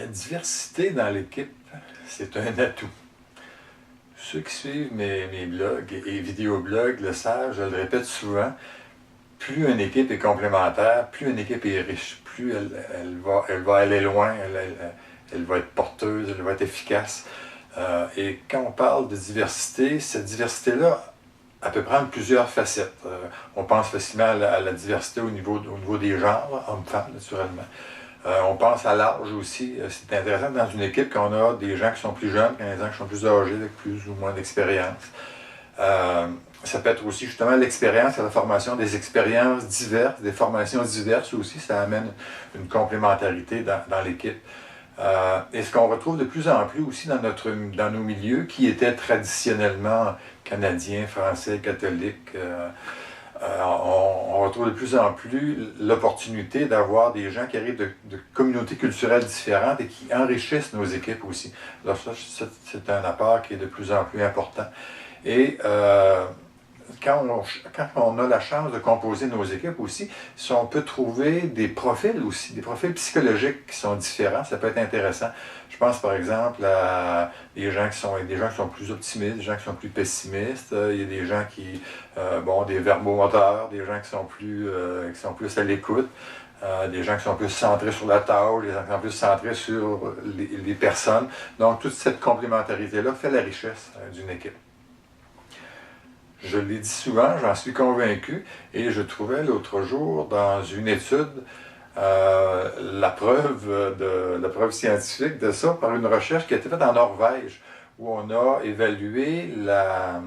La diversité dans l'équipe, c'est un atout. Ceux qui suivent mes blogs et vidéoblogs le savent, je le répète souvent, plus une équipe est complémentaire, plus une équipe est riche, plus elle va aller loin, elle va être porteuse, elle va être efficace. Et quand on parle de diversité, cette diversité-là, elle peut prendre plusieurs facettes. On pense facilement à la diversité au niveau des genres, hommes-femmes naturellement. On pense à l'âge aussi. C'est intéressant dans une équipe qu'on a des gens qui sont plus jeunes, des gens qui sont plus âgés, avec plus ou moins d'expérience. Ça peut être aussi justement l'expérience et la formation des expériences diverses, des formations diverses aussi. Ça amène une complémentarité dans l'équipe. Et ce qu'on retrouve de plus en plus aussi dans nos milieux qui étaient traditionnellement canadiens, français, catholiques, on retrouve de plus en plus l'opportunité d'avoir des gens qui arrivent de communautés culturelles différentes et qui enrichissent nos équipes aussi. Alors ça, c'est un apport qui est de plus en plus important. Et quand on a la chance de composer nos équipes aussi, si on peut trouver des profils aussi, des profils psychologiques qui sont différents, ça peut être intéressant. Je pense par exemple à des gens qui sont plus optimistes, des gens qui sont plus pessimistes, il y a des gens des verbomoteurs, des gens qui sont plus à l'écoute, des gens qui sont plus centrés sur la tâche, des gens qui sont plus centrés sur les personnes. Donc toute cette complémentarité-là fait la richesse d'une équipe. Je l'ai dit souvent, j'en suis convaincu, et je trouvais l'autre jour dans une étude la preuve scientifique de ça par une recherche qui a été faite en Norvège, où on a évalué la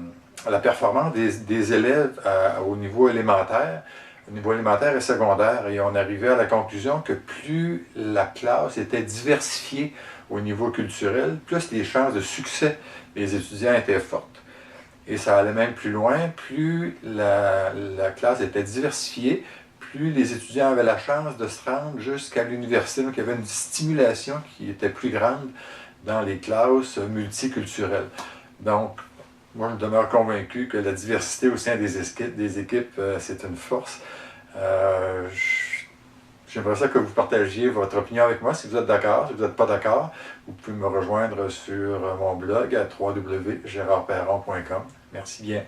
performance des élèves au niveau élémentaire et secondaire, et on arrivait à la conclusion que plus la classe était diversifiée au niveau culturel, plus les chances de succès des étudiants étaient fortes. Et ça allait même plus loin, plus la classe était diversifiée, plus les étudiants avaient la chance de se rendre jusqu'à l'université. Donc il y avait une stimulation qui était plus grande dans les classes multiculturelles. Donc, moi je demeure convaincu que la diversité au sein des équipes, c'est une force. J'aimerais ça que vous partagiez votre opinion avec moi. Si vous êtes d'accord, si vous n'êtes pas d'accord, vous pouvez me rejoindre sur mon blog à www.gerardperron.com. Merci bien.